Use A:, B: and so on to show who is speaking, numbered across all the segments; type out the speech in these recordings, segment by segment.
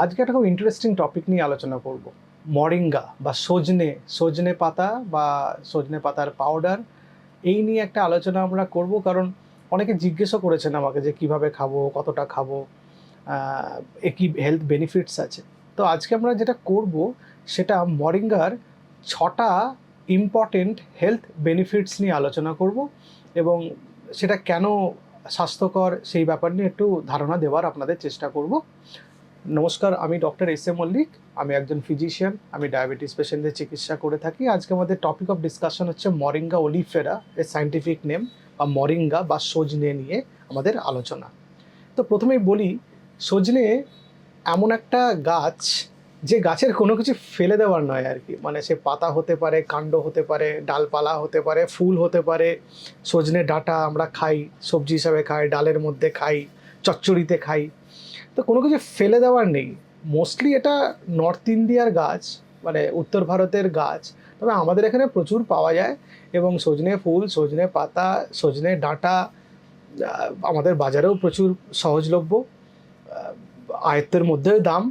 A: আজকে একটা খুব ইন্টারেস্টিং টপিক নিয়ে আলোচনা করব। মরিঙ্গা বা সজনে পাতা বা সজনে পাতার পাউডার, এই নিয়ে একটা আলোচনা আমরা করব। কারণ অনেকে জিজ্ঞেসও করেছেন আমাকে যে কিভাবে খাবো, কতটা খাবো, এ কি হেলথ বেনিফিটস আছে। তো আজকে আমরা যেটা করব সেটা মরিঙ্গার 6টা ইম্পর্টেন্ট হেলথ বেনিফিটস নিয়ে আলোচনা করব এবং সেটা কেন স্বাস্থ্যকর সেই ব্যাপার নিয়ে একটু ধারণা দেওয়ার আপনাদের চেষ্টা করব। নমস্কার, আমি ডক্টর এস এ মল্লিক। আমি একজন ফিজিশিয়ান, আমি ডায়াবেটিস পেশেন্টদের চিকিৎসা করে থাকি। আজকে আমাদের টপিক অফ ডিসকাশন হচ্ছে মরিঙ্গা ওলিফেরা, এর সায়েন্টিফিক নেম, বা মরিঙ্গা বা সজনে নিয়ে আমাদের আলোচনা। তো প্রথমেই বলি, সজনে এমন একটা গাছ যে গাছের কোনো কিছু ফেলে দেওয়ার নয় আর কি। মানে সে পাতা হতে পারে, কাণ্ড হতে পারে, ডালপালা হতে পারে, ফুল হতে পারে। সজনে ডাঁটা আমরা খাই, সবজি হিসাবে খাই, ডালের মধ্যে খাই, চচ্চড়িতে খাই। তো কোনো কিছু ফেলে দেওয়ার নেই। মোস্টলি এটা নর্থ ইন্ডিয়ার গাছ, মানে উত্তর ভারতের গাছ। তবে আমাদের এখানে প্রচুর পাওয়া যায় এবং সজনে ফুল, সজনে পাতা, সজনে ডাঁটা আমাদের বাজারেও প্রচুর সহজলভ্য, আয়ত্তের মধ্যে দাম।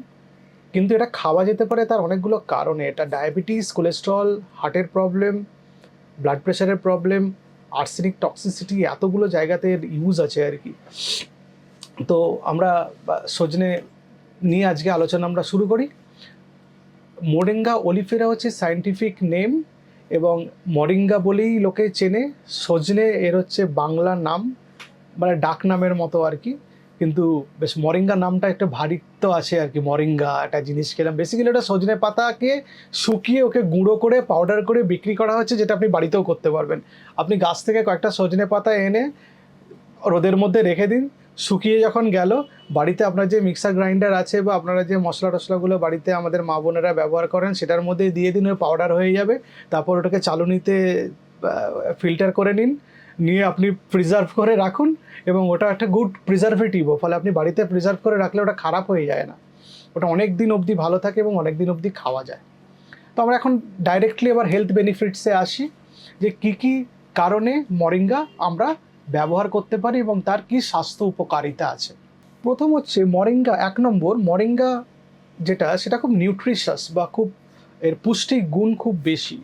A: কিন্তু এটা খাওয়া যেতে পারে তার অনেকগুলো কারণে। এটা ডায়াবেটিস, কোলেস্ট্রল, হার্টের প্রবলেম, ব্লাড প্রেশারের প্রবলেম, আর্সেনিক টক্সিসিটি, এতগুলো জায়গাতে ইউজ আছে আর কি। তো আমরা সজনে নিয়ে আজকে আলোচনা আমরা শুরু করি। মোরিঙ্গা ওলিফেরা হচ্ছে সায়েন্টিফিক নেম এবং মরিঙ্গা বলেই লোকে চেনে। সজনে এর হচ্ছে বাংলা নাম, মানে ডাক নামের মতো আর কি। কিন্তু বেশ মরিঙ্গা নামটা একটা ভারিত্ব আছে আর কি। মরিঙ্গা একটা জিনিস খেলাম, বেসিক্যালি ওটা সজনে পাতাকে শুকিয়ে ওকে গুঁড়ো করে পাউডার করে বিক্রি করা হচ্ছে, যেটা আপনি বাড়িতেও করতে পারবেন। আপনি গাছ থেকে কয়েকটা সজনে পাতা এনে রোদের মধ্যে রেখে দিন, শুকিয়ে যখন গেল, বাড়িতে আপনার যে মিক্সার গ্রাইন্ডার আছে বা আপনারা যে মশলা টশলাগুলো বাড়িতে আমাদের মা বোনেরা ব্যবহার করেন, সেটার মধ্যে দিয়ে দিন, ওই পাউডার হয়ে যাবে। তারপর ওটাকে চালুনিতে ফিল্টার করে নিন, নিয়ে আপনি প্রিজার্ভ করে রাখুন এবং ওটা একটা গুড প্রিজারভেটিভও, ফলে আপনি বাড়িতে প্রিজার্ভ করে রাখলে ওটা খারাপ হয়ে যায় না। ওটা অনেক দিন অবধি ভালো থাকে এবং অনেক দিন অবধি খাওয়া যায়। তো আমরা এখন ডাইরেক্টলি এবার হেলথ বেনিফিটসে আসি, যে কী কী কারণে মরিঙ্গা আমরা ব্যবহার করতে পারি এবং তার কি স্বাস্থ্য উপকারিতা আছে। প্রথম হচ্ছে মরিঙ্গা, 1 নম্বর, মরিঙ্গা যেটা সেটা খুব নিউট্রিশাস বা খুব, এর পুষ্টি গুণ খুব বেশি।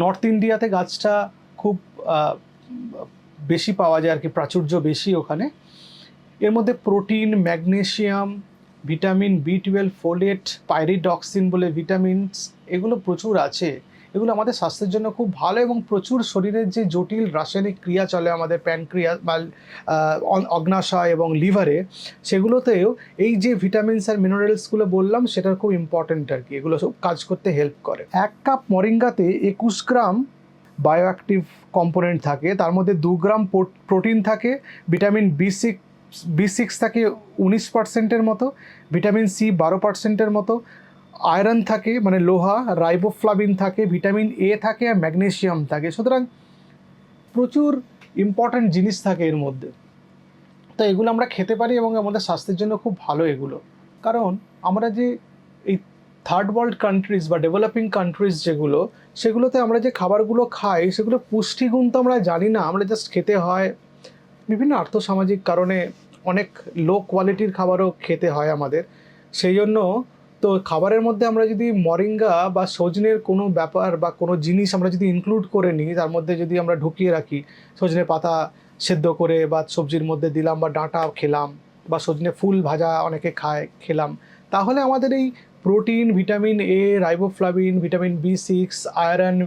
A: নর্থ ইন্ডিয়াতে গাছটা খুব বেশি পাওয়া যায় আর কি, প্রাচুর্য বেশি ওখানে। এর মধ্যে protein, magnesium, vitamin B 12, folate, pyridoxine বলে ভিটামিনস, এগুলো প্রচুর আছে। এগুলো আমাদের স্বাস্থ্যের জন্য খুব ভালো এবং প্রচুর শরীরের যে জটিল রাসায়নিক ক্রিয়া চলে আমাদের প্যানক্রিয়াস বা অগ্নাশয় এবং লিভারে, সেগুলোতেও এই যে ভিটামিনস আর মিনারেলসগুলো বললাম সেটার খুব ইম্পর্টেন্ট আর কি। এগুলো সব কাজ করতে হেল্প করে। 1 কাপ মরিঙ্গাতে 21 গ্রাম বায়োঅ্যাক্টিভ কম্পোনেন্ট থাকে, তার মধ্যে 2 গ্রাম প্রোটিন থাকে, ভিটামিন বি সিক্স থাকে 19%-এর মতো, ভিটামিন সি 12%-এর মতো, আয়রন থাকে মানে লোহা, রাইবোফ্লাভিন থাকে, ভিটামিন এ থাকে আর ম্যাগনেসিয়াম থাকে। সুতরাং প্রচুর ইম্পর্ট্যান্ট জিনিস থাকে এর মধ্যে। তো এগুলো আমরা খেতে পারি এবং আমাদের স্বাস্থ্যের জন্য খুব ভালো এগুলো। কারণ আমরা যে এই থার্ড ওয়ার্ল্ড কান্ট্রিজ বা ডেভেলপিং কান্ট্রিজ যেগুলো, সেগুলোতে আমরা যে খাবারগুলো খাই সেগুলো পুষ্টিগুণ তো আমরা জানি না, আমরা জাস্ট খেতে হয়। বিভিন্ন আর্থসামাজিক কারণে অনেক লো কোয়ালিটির খাবারও খেতে হয় আমাদের। সেই জন্য তো খাবারের মধ্যে আমরা যদি মরিঙ্গা বা সজনের কোনো ব্যাপার বা কোনো জিনিস আমরা যদি ইনক্লুড করে নিই, তার মধ্যে যদি আমরা ঢুকিয়ে রাখি, সজনে পাতা সেদ্ধ করে বা সবজির মধ্যে দিলাম, বা ডাঁটা খেলাম, বা সজনে ফুল ভাজা অনেকে খায়, খেলাম, তাহলে আমাদের এই protein, vitamin A, riboflavin, vitamin B 6, iron,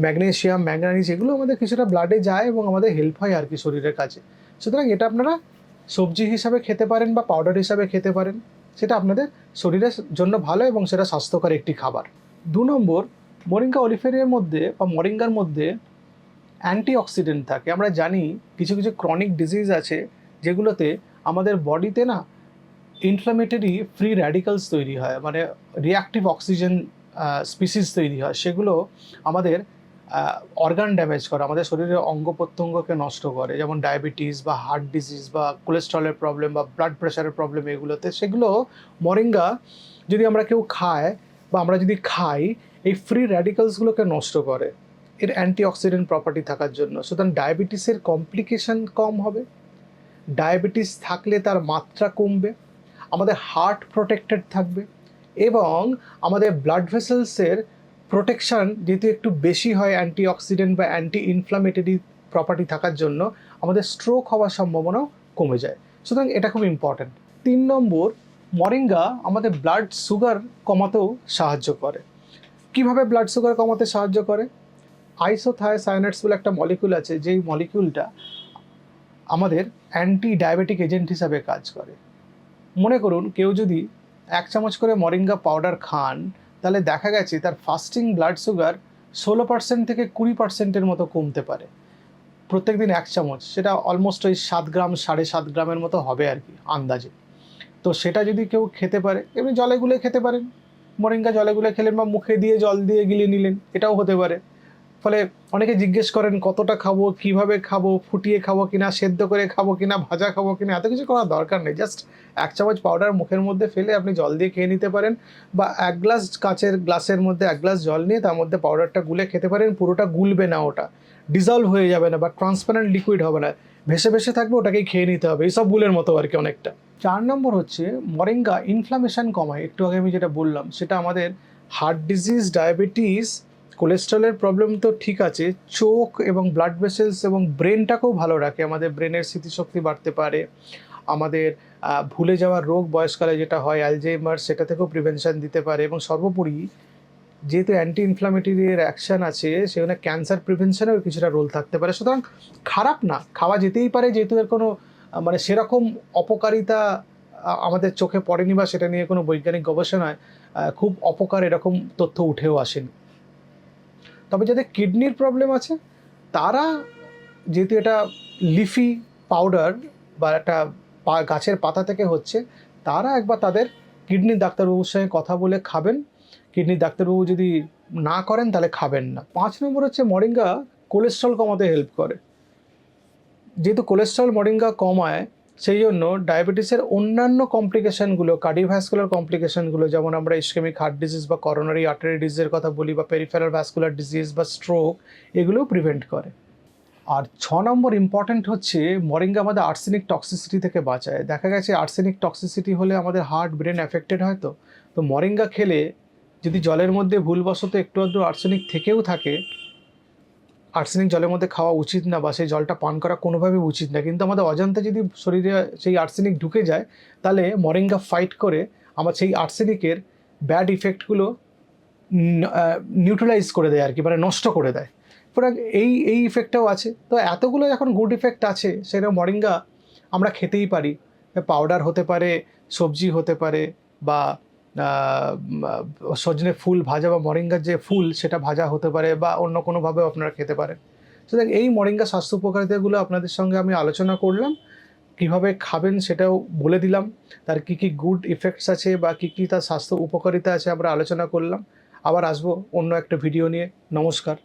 A: magnesium, manganese, এগুলো আমাদের কিছুটা ব্লাডে যায় এবং আমাদের হেল্প হয় আর কি শরীরের কাছে। সুতরাং এটা আপনারা সবজি হিসাবে খেতে পারেন বা পাউডার হিসাবে খেতে পারেন, সেটা আপনাদের শরীরের জন্য ভালো এবং সেটা স্বাস্থ্যকর একটি খাবার। 2 নম্বর, মরিঙ্গা ওলিফেরিয়ার মধ্যে বা মরিঙ্গার মধ্যে অ্যান্টিঅক্সিডেন্ট থাকে। আমরা জানি কিছু কিছু ক্রনিক ডিজিজ আছে যেগুলোতে আমাদের বডিতে না ইনফ্ল্যামেটরি ফ্রি র্যাডিক্যালস তৈরি হয়, মানে রিঅ্যাক্টিভ অক্সিজেন স্পিসিস তৈরি হয়। সেগুলো আমাদের অর্গান ড্যামেজ করে, আমাদের শরীরের অঙ্গ প্রত্যঙ্গকে নষ্ট করে, যেমন ডায়াবেটিস বা হার্ট ডিজিজ বা কোলেস্ট্রলের প্রবলেম বা ব্লাড প্রেশারের প্রবলেম, এগুলোতে সেগুলো মরিঙ্গা যদি আমরা কেউ খায় বা আমরা যদি খাই, এই ফ্রি র্যাডিক্যালসগুলোকে নষ্ট করে এর অ্যান্টিঅক্সিডেন্ট প্রপার্টি থাকার জন্য। সুতরাং ডায়াবেটিসের কমপ্লিকেশন কম হবে, ডায়াবেটিস থাকলে তার মাত্রা কমবে, আমাদের হার্ট প্রোটেক্টেড থাকবে এবং আমাদের ব্লাড ভেসেলসের প্রোটেকশন যেহেতু একটু বেশি হয় অ্যান্টিঅক্সিডেন্ট বা অ্যান্টি ইনফ্লামেটরি প্রপার্টি থাকার জন্য আমাদের স্ট্রোক হওয়ার সম্ভাবনাও কমে যায়। সুতরাং এটা খুব ইম্পর্ট্যান্ট। 3 নম্বর, মরিঙ্গা আমাদের ব্লাড সুগার কমাতেও সাহায্য করে। কিভাবে ব্লাড সুগার কমাতে সাহায্য করে? আইসোথায়াসায়ানাইডস বলে একটা মলিকিউল আছে, যেই মলিকিউলটা আমাদের অ্যান্টি ডায়াবেটিক এজেন্ট হিসাবে কাজ করে। মনে করুন কেউ যদি 1 চামচ করে মরিঙ্গা পাউডার খান, তাহলে দেখা গেছে তার ফাস্টিং ব্লাড সুগার 16% থেকে 20%-এর মতো কমতে পারে প্রত্যেকদিন 1 চামচ। সেটা অলমোস্ট ওই 7 গ্রাম 7.5 গ্রামের মতো হবে আর কি আন্দাজে। তো সেটা যদি কেউ খেতে পারে, এমনি জলে গুলে খেতে পারেন, মরিঙ্গা জলে গুলে খেলেন বা মুখে দিয়ে জল দিয়ে গিলিয়ে নিলেন, এটাও হতে পারে। ফলে অনেকে জিজ্ঞেস করেন কতটা খাবো, কিভাবে খাবো, ফুটিয়ে খাবো কিনা, সেদ্ধ করে খাবো কিনা, ভাজা খাবো কিনা, এত কিছু করার দরকার নেই। জাস্ট 1 চামচ পাউডার মুখের মধ্যে ফেলে আপনি জল দিয়ে খেয়ে নিতে পারেন, বা 1 গ্লাস কাচের গ্লাসের মধ্যে 1 গ্লাস জল নিয়ে তার মধ্যে পাউডারটা গুলে খেতে পারেন। পুরোটা গুলবে না, ওটা ডিজলভ হয়ে যাবে না বা ট্রান্সপারেন্ট লিকুইড হবে না, ভেসে ভেসে থাকবে, ওটাকেই খেয়ে নিতে হবে, এইসব গুলের মতো আর কি অনেকটা। 4 নম্বর হচ্ছে মরিঙ্গা ইনফ্লামেশন কমায়। একটু আগে আমি যেটা বললাম সেটা আমাদের হার্ট ডিজিজ, ডায়াবেটিস, কোলেস্ট্রলের প্রবলেম তো ঠিক আছে, চোখ এবং ব্লাড ভেসেলস এবং ব্রেনটাকেও ভালো রাখে। আমাদের ব্রেনের স্মৃতিশক্তি বাড়তে পারে, আমাদের ভুলে যাওয়ার রোগ বয়সকালে যেটা হয় অ্যালজাইমার, সেটা থেকেও প্রিভেনশন দিতে পারে, এবং সর্বোপরি যেহেতু অ্যান্টি ইনফ্লামেটরি এর অ্যাকশন আছে, সেখানে ক্যান্সার প্রিভেনশনেও কিছুটা রোল থাকতে পারে। সুতরাং খারাপ না, খাওয়া যেতেই পারে, যেহেতু এর কোনো মানে সেরকম অপকারিতা আমাদের চোখে পড়েনি বা সেটা নিয়ে কোনো বৈজ্ঞানিক গবেষণায় খুব অপকার এরকম তথ্য উঠেও আসেনি। তবে যাদের কিডনির প্রবলেম আছে তারা, যেহেতু এটা লিফি পাউডার বা একটা গাছের পাতা থেকে হচ্ছে, তারা একবার তাদের কিডনির ডাক্তারবাবুর সঙ্গে কথা বলে খাবেন। কিডনির ডাক্তারবাবু যদি না করেন তাহলে খাবেন না। 5 নম্বর হচ্ছে মরিঙ্গা কোলেস্ট্রল কমাতে হেল্প করে। যেহেতু কোলেস্ট্রল মরিঙ্গা কমায়, সেই জন্য ডায়াবেটিসের অন্যান্য কমপ্লিকেশনগুলো, কার্ডিওভ্যাসকুলার কমপ্লিকেশনগুলো, যেমন আমরা ইসকেমিক হার্ট ডিজিজ বা করোনারি আর্টারি ডিজিজের কথা বলি, বা পেরিফেরাল ভ্যাসকুলার ডিজিজ বা স্ট্রোক, এগুলোও প্রিভেন্ট করে। আর 6 নম্বর ইম্পর্ট্যান্ট হচ্ছে মরিঙ্গা আমাদের আর্সেনিক টক্সিসিটি থেকে বাঁচায়। দেখা গেছে আর্সেনিক টক্সিসিটি হলে আমাদের হার্ট ব্রেন অ্যাফেক্টেড হয়। তো মরিঙ্গা খেলে যদি জলের মধ্যে ভুলবশত একটু আধটু আর্সেনিক থেকেও থাকে, আর্সেনিক জলের মধ্যে খাওয়া উচিত না বা সেই জলটা পান করা কোনোভাবেই উচিত না, কিন্তু আমাদের অজান্তে যদি শরীরে সেই আর্সেনিক ঢুকে যায়, তাহলে মরিঙ্গা ফাইট করে আমার সেই আর্সেনিকের ব্যাড ইফেক্টগুলো নিউট্রালাইজ করে দেয় আর কি, মানে নষ্ট করে দেয়। সুতরাং এই ইফেক্টটাও আছে। তো এতগুলো এখন গুড ইফেক্ট আছে, সেটা মরিঙ্গা আমরা খেতেই পারি। পাউডার হতে পারে, সবজি হতে পারে, বা সজনে ফুল ভাজা, বা মরিঙ্গার যে ফুল সেটা ভাজা হতে পারে, বা অন্য কোনোভাবেও আপনারা খেতে পারেন। সুতরাং এই মরিঙ্গা স্বাস্থ্য উপকারিতাগুলো আপনাদের সঙ্গে আমি আলোচনা করলাম। কীভাবে খাবেন সেটাও বলে দিলাম, তার কী কী গুড ইফেক্টস আছে বা কী কী তার স্বাস্থ্য উপকারিতা আছে আমরা আলোচনা করলাম। আবার আসবো অন্য একটা ভিডিও নিয়ে। নমস্কার।